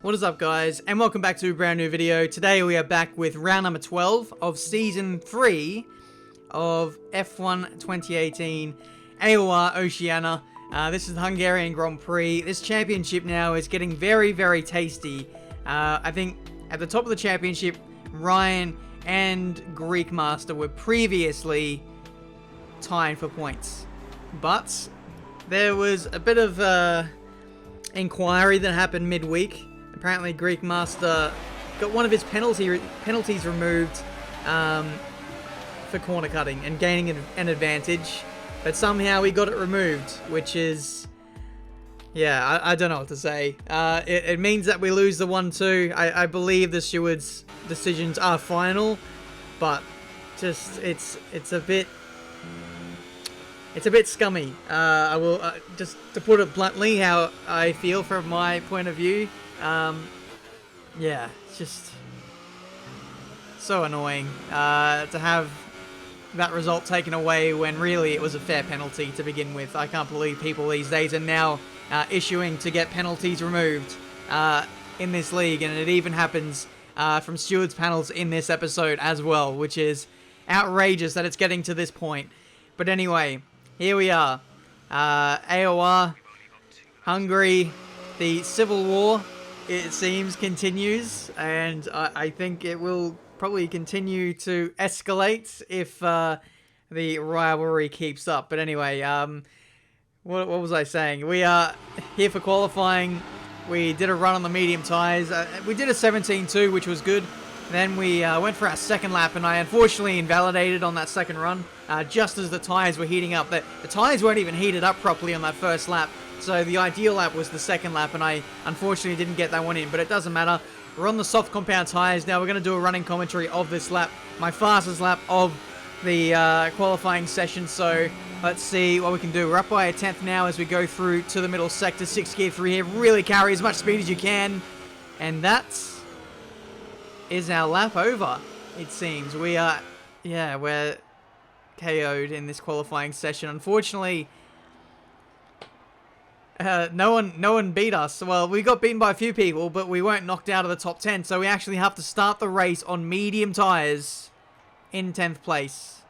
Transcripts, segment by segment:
What is up, guys, and welcome back to a brand new video. Today we are back with round number 12 of season 3 of F1 2018 AOR Oceania. This is the Hungarian Grand Prix. This championship now is getting very, very tasty. I think at the top of the championship, Ryan and Greek Master were previously tied for points. But there was a bit of inquiry that happened midweek. Apparently, Greek Master got one of his penalties removed for corner cutting and gaining an advantage, but somehow he got it removed, which is, yeah, I don't know what to say. It means that we lose the 1-2. I believe the stewards' decisions are final, but just it's a bit scummy. I will just to put it bluntly, how I feel from my point of view. Yeah, it's just so annoying to have that result taken away when really it was a fair penalty to begin with. I can't believe people these days are now issuing to get penalties removed in this league, and it even happens from stewards panels in this episode as well, which is outrageous that it's getting to this point. But anyway, here we are. AOR Hungary, the civil war, it seems, continues, and I think it will probably continue to escalate if the rivalry keeps up. But anyway, what was I saying? We are here for qualifying. We did a run on the medium tyres. We did a 17.2, which was good. Then we went for our second lap, and I unfortunately invalidated on that second run, just as the tyres were heating up. The tyres weren't even heated up properly on that first lap, so the ideal lap was the second lap, and I unfortunately didn't get that one in, but it doesn't matter. We're on the soft compound tyres now. We're going to do a running commentary of this lap, my fastest lap of the qualifying session, so let's see what we can do. We're up by a 10th now as we go through to the middle sector. 6 gear through here. Really carry as much speed as you can, and that is our lap over, it seems. We are, yeah, we're KO'd in this qualifying session. Unfortunately, no one beat us. Well, we got beaten by a few people, but we weren't knocked out of the top 10, so we actually have to start the race on medium tyres in 10th place.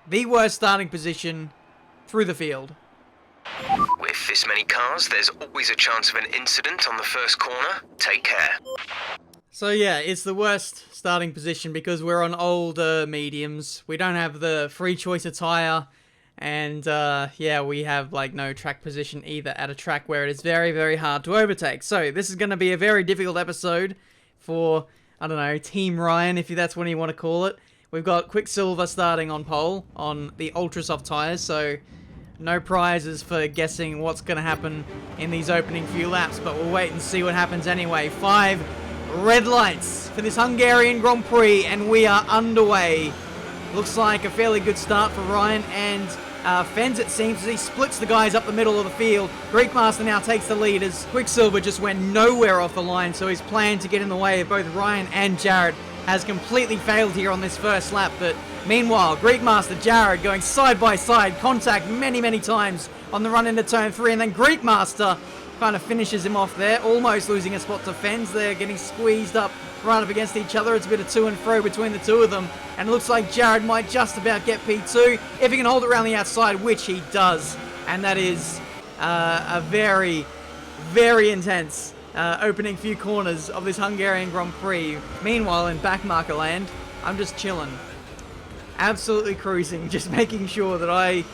The worst starting position through the field. With this many cars, there's always a chance of an incident on the first corner. Take care. So yeah, it's the worst starting position because we're on older mediums. We don't have the free choice of tyre, and yeah, we have like no track position either at a track where it is very, very hard to overtake. So this is going to be a very difficult episode for, I don't know, Team Ryan, if that's what you want to call it. We've got Quicksilver starting on pole on the ultra soft tyres, so no prizes for guessing what's going to happen in these opening few laps, but we'll wait and see what happens anyway. 5 red lights for this Hungarian Grand Prix, and we are underway. Looks like a fairly good start for Ryan and Fens, it seems, as he splits the guys up the middle of the field. Greek Master now takes the lead as Quicksilver just went nowhere off the line, so his plan to get in the way of both Ryan and Jared has completely failed here on this first lap. But meanwhile, Greek Master, Jared going side by side, contact many, many times on the run into turn 3, and then Greek Master kind of finishes him off there, almost losing a spot to Fens. They're getting squeezed up right up against each other. It's a bit of to and fro between the two of them, and it looks like Jared might just about get P2 if he can hold it around the outside, which he does. And that is a very, very intense opening few corners of this Hungarian Grand Prix. Meanwhile, in backmarker land, I'm just chilling, absolutely cruising, just making sure that I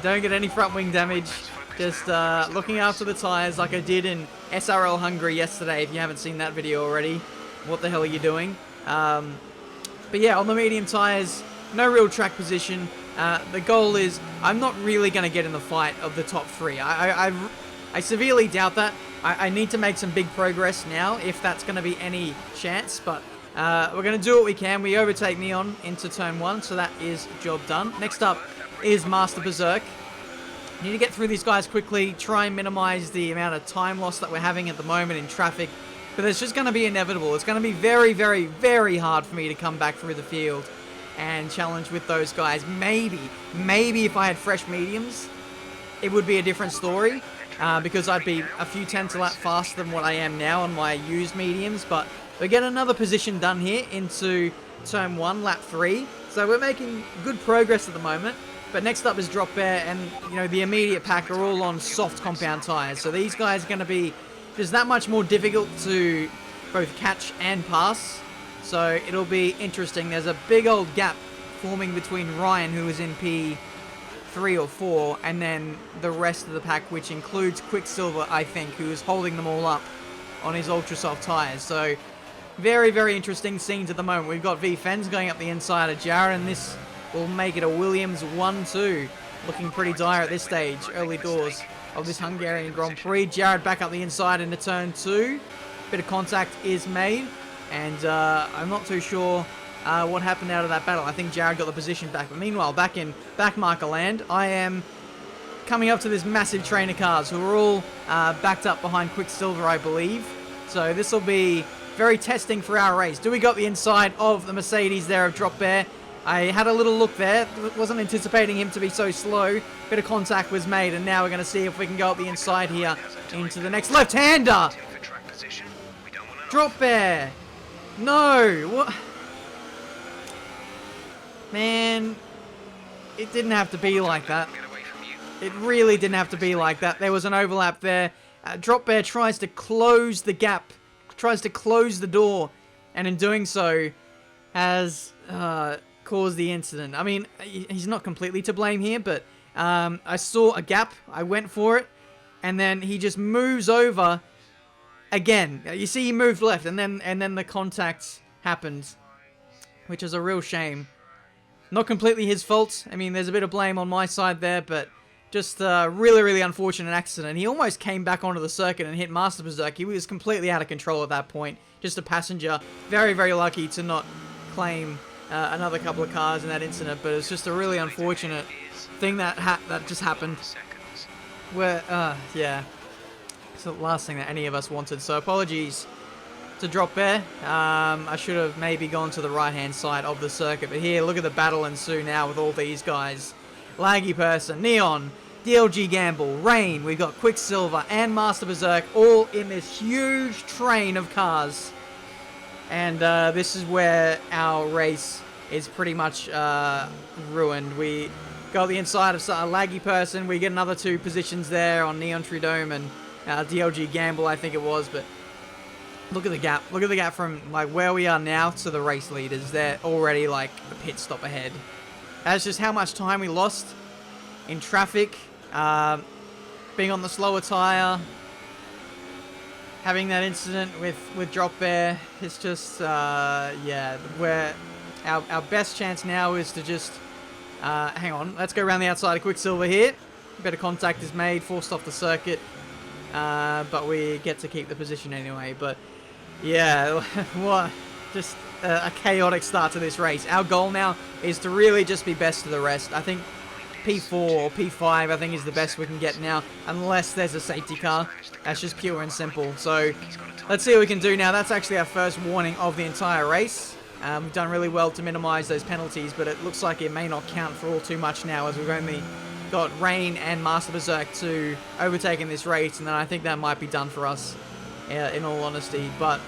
don't get any front wing damage. Just looking after the tyres like I did in SRL Hungary yesterday. If you haven't seen that video already, what the hell are you doing? But yeah, on the medium tyres, no real track position. The goal is, I'm not really going to get in the fight of the top 3. I severely doubt that. I need to make some big progress now, if that's going to be any chance. But we're going to do what we can. We overtake Neon into turn 1, so that is job done. Next up is Master Berserk. Need to get through these guys quickly, try and minimize the amount of time loss that we're having at the moment in traffic, but it's just going to be inevitable. It's going to be very, very, very hard for me to come back through the field and challenge with those guys. Maybe if I had fresh mediums, it would be a different story, because I'd be a few tenths a lap faster than what I am now on my used mediums. But we get another position done here into turn 1, lap 3. So we're making good progress at the moment. But next up is Drop Bear, and you know the immediate pack are all on soft compound tires. So these guys are going to be just that much more difficult to both catch and pass. So it'll be interesting. There's a big old gap forming between Ryan, who is in P3 or 4, and then the rest of the pack, which includes Quicksilver, I think, who is holding them all up on his ultra soft tires. So very, very interesting scenes at the moment. We've got V-Fens going up the inside of Jared, and this will make it a Williams 1-2. Looking pretty dire at this stage, early doors of this Hungarian Grand Prix. Jared back up the inside into turn 2. Bit of contact is made, and I'm not too sure what happened out of that battle. I think Jared got the position back. But meanwhile, back in backmarker land, I am coming up to this massive train of cars who are all backed up behind Quicksilver, I believe. So this will be very testing for our race. Do we got the inside of the Mercedes there of Drop Bear? I had a little look there. Wasn't anticipating him to be so slow. Bit of contact was made, and now we're going to see if we can go up the inside here into the next left-hander. Drop Bear. No. What? Man, it didn't have to be like that. It really didn't have to be like that. There was an overlap there. Drop Bear tries to close the gap, tries to close the door, and in doing so has caused the incident. I mean, he's not completely to blame here, but I saw a gap, I went for it, and then he just moves over again. You see, he moved left, and then the contact happened, which is a real shame. Not completely his fault. I mean, there's a bit of blame on my side there, but just a really, really unfortunate accident. He almost came back onto the circuit and hit Master Berserk. He was completely out of control at that point. Just a passenger. Very, very lucky to not claim another couple of cars in that incident, but it's just a really unfortunate thing that just happened. Where, yeah. It's the last thing that any of us wanted, so apologies to Drop Bear. I should have maybe gone to the right-hand side of the circuit, but here, look at the battle ensue now with all these guys. Laggy Person, Neon, DLG Gamble, Rain, we've got Quicksilver and Master Berserk all in this huge train of cars. And this is where our race is pretty much ruined. We got the inside of a Laggy Person, we get another 2 positions there on Neon Tridome and DLG Gamble, I think it was, but look at the gap. Look at the gap from like where we are now to the race leaders. They're already like a pit stop ahead. That's just how much time we lost in traffic, being on the slower tire, having that incident with Drop Bear. It's just, yeah, where our best chance now is to just, hang on, let's go around the outside of Quicksilver here. Better contact is made, forced off the circuit, but we get to keep the position anyway. But yeah, what, just a chaotic start to this race. Our goal now is to really just be best of the rest. I think P4 or P5 I think is the best we can get now, unless there's a safety car. That's just pure and simple. So let's see what we can do now. That's actually our first warning of the entire race. We've done really well to minimize those penalties, but it looks like it may not count for all too much now, as we've only got Rain and Master Berserk to overtake in this race, and then I think that might be done for us, in all honesty. But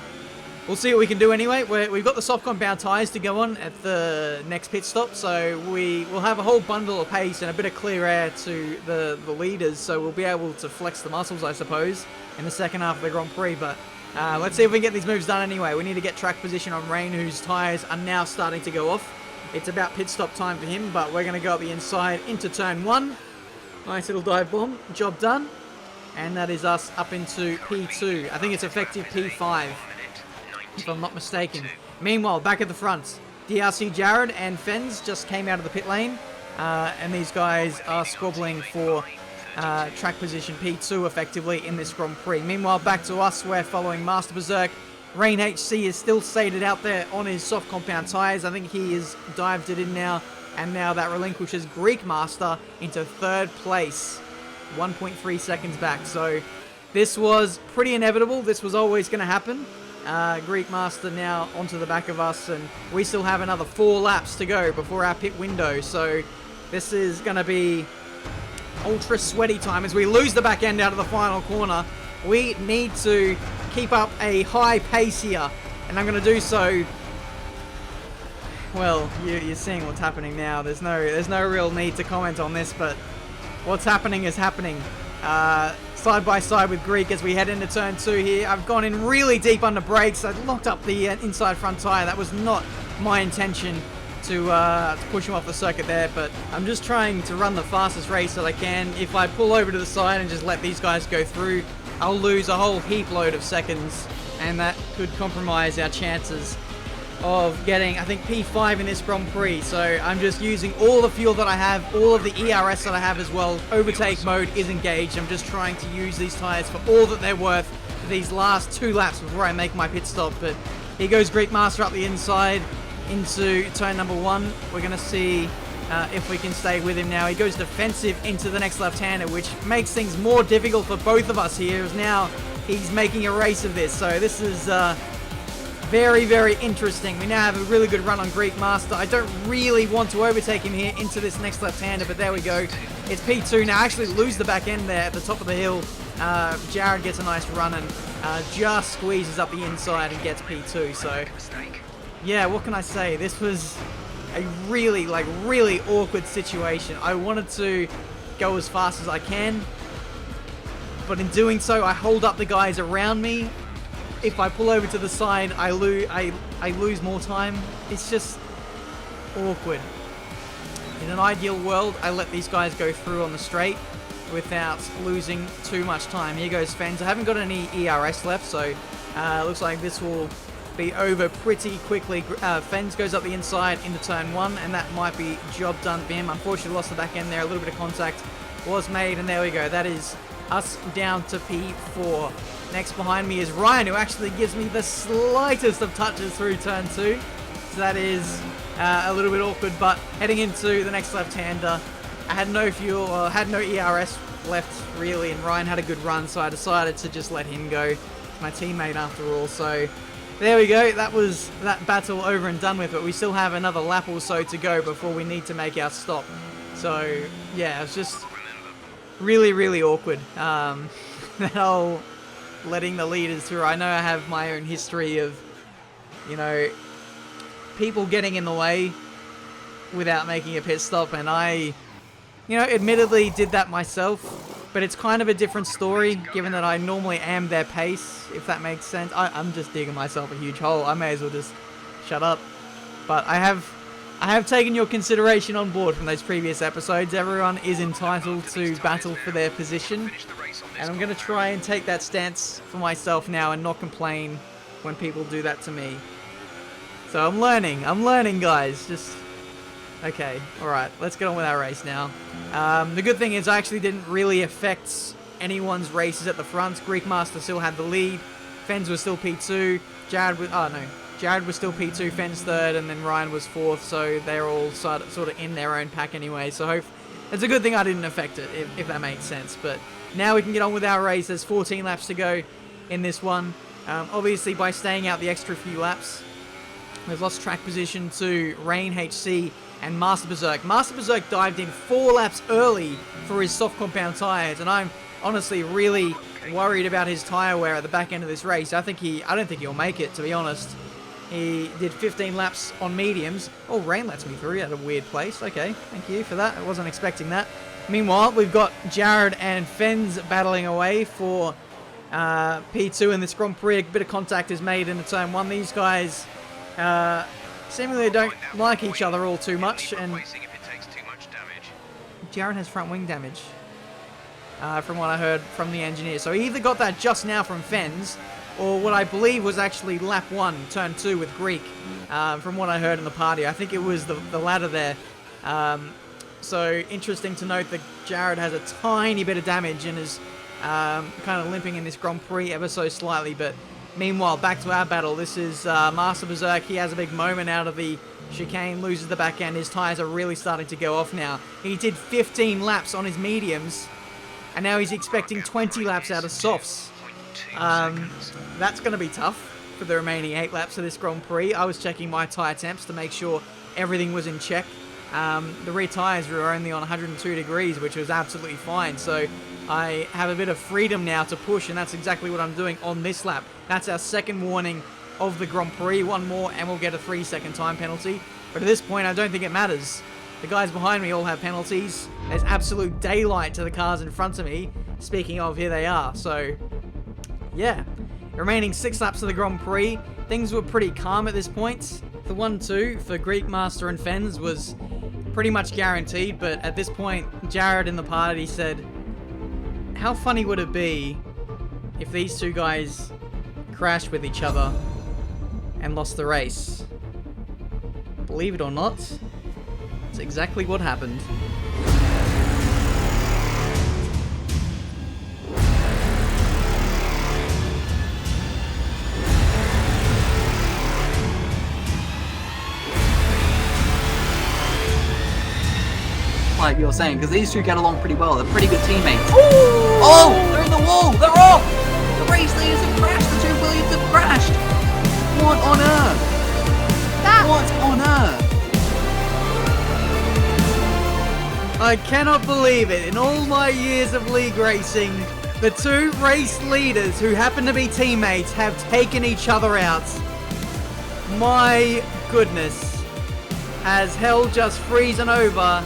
we'll see what we can do anyway. We've got the soft compound tyres to go on at the next pit stop, so we will have a whole bundle of pace and a bit of clear air to the leaders, so we'll be able to flex the muscles, I suppose, in the second half of the Grand Prix. But let's see if we can get these moves done anyway. We need to get track position on Rain, whose tyres are now starting to go off. It's about pit stop time for him, but we're going to go up the inside into turn 1. Nice little dive bomb. Job done. And that is us up into P2. I think it's effective P5, if I'm not mistaken. Meanwhile, back at the front, DRC Jared and Fens just came out of the pit lane. And these guys are squabbling for track position P2 effectively in this Grand Prix. Meanwhile, back to us, we're following Master Berserk. Rain HC is still sated out there on his soft compound tyres. I think he has dived it in now, and now that relinquishes Greek Master into 3rd place, 1.3 seconds back. So this was pretty inevitable. This was always going to happen. Greek Master now onto the back of us, and we still have another 4 laps to go before our pit window. So this is going to be ultra sweaty time as we lose the back end out of the final corner. We need to keep up a high pace here, and I'm going to do so. Well, you're seeing what's happening now. There's no real need to comment on this, but what's happening is happening. Side by side with Greek as we head into turn 2 here. I've gone in really deep under brakes. I locked up the inside front tire. That was not my intention to push him off the circuit there, but I'm just trying to run the fastest race that I can. If I pull over to the side and just let these guys go through, I'll lose a whole heap load of seconds, and that could compromise our chances of getting, I think, P5 in this Grand Prix. So I'm just using all the fuel that I have, all of the ERS that I have as well. Overtake mode is engaged. I'm just trying to use these tires for all that they're worth for these last 2 laps before I make my pit stop. But here goes Greek Master up the inside into turn number 1. We're going to see if we can stay with him now. He goes defensive into the next left-hander, which makes things more difficult for both of us here, as now he's making a race of this. So this is very, very interesting. We now have a really good run on Greek Master. I don't really want to overtake him here into this next left-hander, but there we go. It's P2 now. I actually lose the back end there at the top of the hill. Jared gets a nice run and just squeezes up the inside and gets P2. So yeah, what can I say? This was a really awkward situation. I wanted to go as fast as I can, but in doing so, I hold up the guys around me. If I pull over to the side, I lose more time. It's just awkward. In an ideal world, I let these guys go through on the straight without losing too much time. Here goes Fens. I haven't got any ERS left, so looks like this will be over pretty quickly. Fens goes up the inside into turn 1, and that might be job done for him. Unfortunately, lost the back end there. A little bit of contact was made, and there we go. That is us down to P4. Next behind me is Ryan, who actually gives me the slightest of touches through turn 2. So that is a little bit awkward, but heading into the next left-hander, I had no fuel, or had no ERS left really, and Ryan had a good run, so I decided to just let him go. My teammate after all, so there we go. That was that battle over and done with, but we still have another lap or so to go before we need to make our stop. So yeah, it's just really awkward. That whole letting the leaders through. I know I have my own history of, people getting in the way without making a pit stop, and I, admittedly did that myself, but it's kind of a different story given that I normally am their pace, if that makes sense. I'm just digging myself a huge hole. I may as well just shut up. But I have taken your consideration on board from those previous episodes. Everyone is entitled to battle for their position, and I'm going to try and take that stance for myself now and not complain when people do that to me. So I'm learning, guys. Okay, alright, let's get on with our race now. The good thing is I actually didn't really affect anyone's races at the front. Greek Master still had the lead. Fens was still P2. Jared was still P2, Fens 3rd, and then Ryan was 4th, so they're all sort of in their own pack anyway. So it's a good thing I didn't affect it, if that makes sense. But now we can get on with our race. There's 14 laps to go in this one. Obviously, by staying out the extra few laps, we've lost track position to Rain HC and Master Berserk. Master Berserk dived in 4 laps early for his soft compound tires, and I'm honestly really worried about his tire wear at the back end of this race. I don't think he'll make it, to be honest. He did 15 laps on mediums. Oh, Rain lets me through at a weird place. Okay, thank you for that. I wasn't expecting that. Meanwhile, we've got Jared and Fens battling away for P2 in this Grand Prix. A bit of contact is made in the turn 1. These guys seemingly don't like each other all too much, and Jared has front wing damage, from what I heard from the engineer. So he either got that just now from Fens, or what I believe was actually lap 1, turn 2 with Greek, from what I heard in the party. I think it was the latter there. So interesting to note that Jared has a tiny bit of damage and is kind of limping in this Grand Prix ever so slightly. But meanwhile, back to our battle. This is Master Berserk. He has a big moment out of the chicane, loses the back end. His tyres are really starting to go off now. He did 15 laps on his mediums, and now he's expecting 20 laps out of softs. That's going to be tough for the remaining 8 laps of this Grand Prix. I was checking my tyre temps to make sure everything was in check the rear tyres were only on 102 degrees, which was absolutely fine. So I have a bit of freedom now to push, and that's exactly what I'm doing on this lap. That's our second warning of the Grand Prix. One more and we'll get a 3-second time penalty. But at this point, I don't think it matters. The guys behind me all have penalties. There's absolute daylight to the cars in front of me. Speaking of, here they are. So, yeah. Remaining 6 laps of the Grand Prix. Things were pretty calm at this point. The 1-2 for Greek Master and Fens was pretty much guaranteed. But at this point, Jared in the party said, how funny would it be if these two guys crashed with each other and lost the race? Believe it or not, it's exactly what happened. Like you're saying, because these two get along pretty well. They're pretty good teammates. Ooh! Oh! They're in the wall! They're off! The race leaders have crashed! The two Williams have crashed! What on earth? What on earth? I cannot believe it. In all my years of league racing, the two race leaders who happen to be teammates have taken each other out. My goodness. Has hell just frozen over?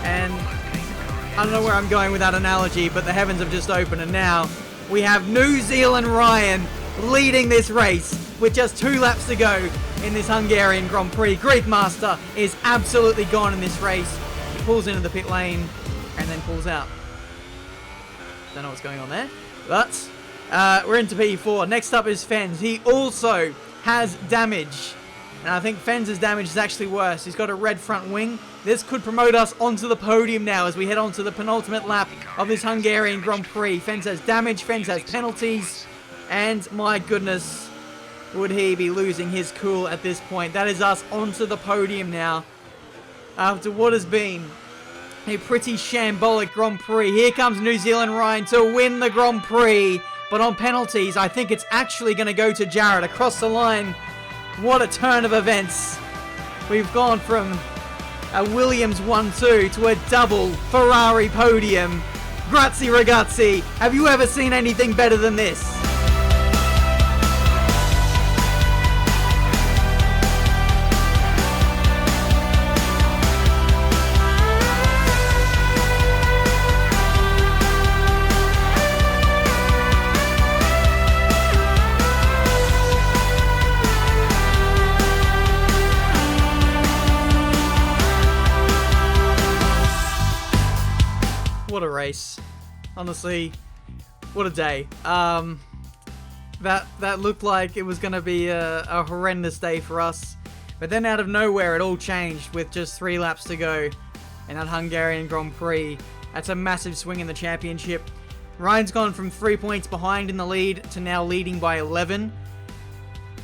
And I don't know where I'm going with that analogy, but the heavens have just opened, and now we have New Zealand Ryan leading this race with just 2 laps to go in this Hungarian Grand Prix. Greek Master is absolutely gone in this race. He pulls into the pit lane and then pulls out. Don't know what's going on there, but we're into P4. Next up is Fens. He also has damage, and I think Fens' damage is actually worse. He's got a red front wing. This could promote us onto the podium now as we head on to the penultimate lap of this Hungarian Grand Prix. Fens has damage, Fens has penalties, and my goodness, would he be losing his cool at this point. That is us onto the podium now after what has been a pretty shambolic Grand Prix. Here comes New Zealand Ryan to win the Grand Prix, but on penalties, I think it's actually going to go to Jared across the line. What a turn of events. We've gone from a Williams 1-2 to a double Ferrari podium. Grazie ragazzi. Have you ever seen anything better than this? What a race. Honestly, what a day. That looked like it was going to be a horrendous day for us. But then out of nowhere, it all changed with just 3 laps to go in that Hungarian Grand Prix. That's a massive swing in the championship. Ryan's gone from 3 points behind in the lead to now leading by 11.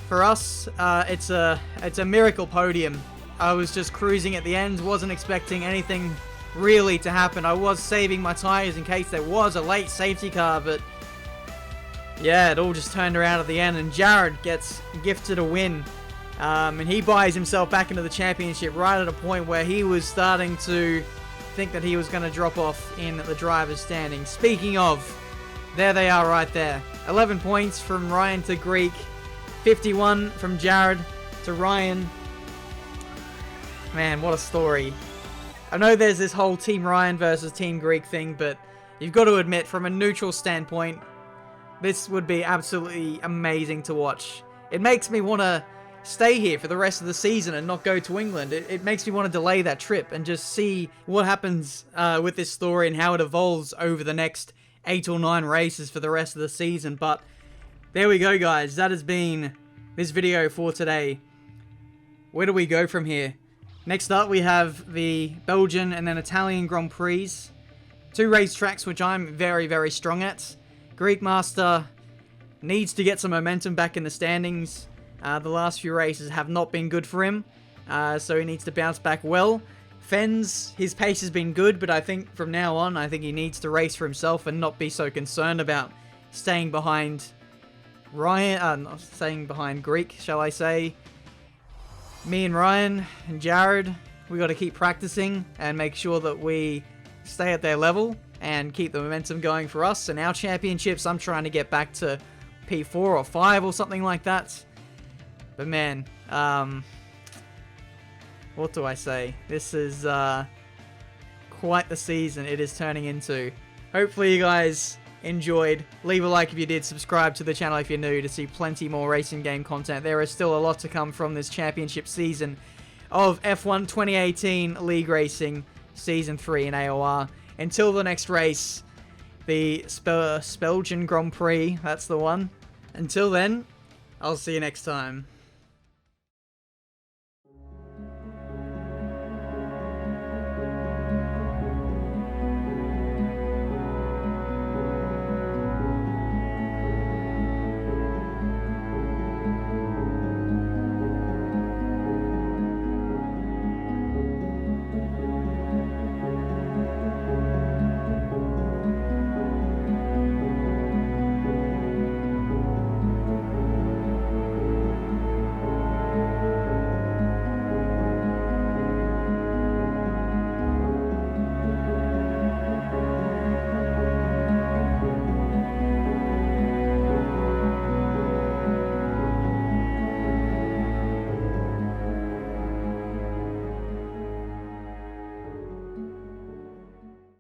For us, it's a miracle podium. I was just cruising at the end, wasn't expecting anything really to happen. I was saving my tyres in case there was a late safety car, but yeah, it all just turned around at the end, and Jared gets gifted a win, and he buys himself back into the championship right at a point where he was starting to think that he was going to drop off in the driver's standing. Speaking of, there they are right there. 11 points from Ryan to Greek, 51 from Jared to Ryan. Man, what a story. I know there's this whole Team Ryan versus Team Greek thing, but you've got to admit, from a neutral standpoint, this would be absolutely amazing to watch. It makes me want to stay here for the rest of the season and not go to England. It makes me want to delay that trip and just see what happens with this story and how it evolves over the next 8 or 9 races for the rest of the season. But there we go, guys. That has been this video for today. Where do we go from here? Next up, we have the Belgian and then Italian Grand Prix. 2 racetracks which I'm very, very strong at. Greek Master needs to get some momentum back in the standings. The last few races have not been good for him, so he needs to bounce back well. Fens, his pace has been good, but I think from now on, I think he needs to race for himself and not be so concerned about staying behind Ryan, not staying behind Greek, shall I say. Me and Ryan and Jared, We got to keep practicing and make sure that we stay at their level and keep the momentum going for us. And our championships, I'm trying to get back to P4 or 5 or something like that. But man, what do I say? This is quite the season it is turning into. Hopefully you guys enjoyed. Leave a like if you did. Subscribe to the channel if you're new to see plenty more racing game content. There is still a lot to come from this championship season of F1 2018 League Racing Season 3 in AOR. Until the next race, the Belgian Grand Prix, that's the one. Until then, I'll see you next time.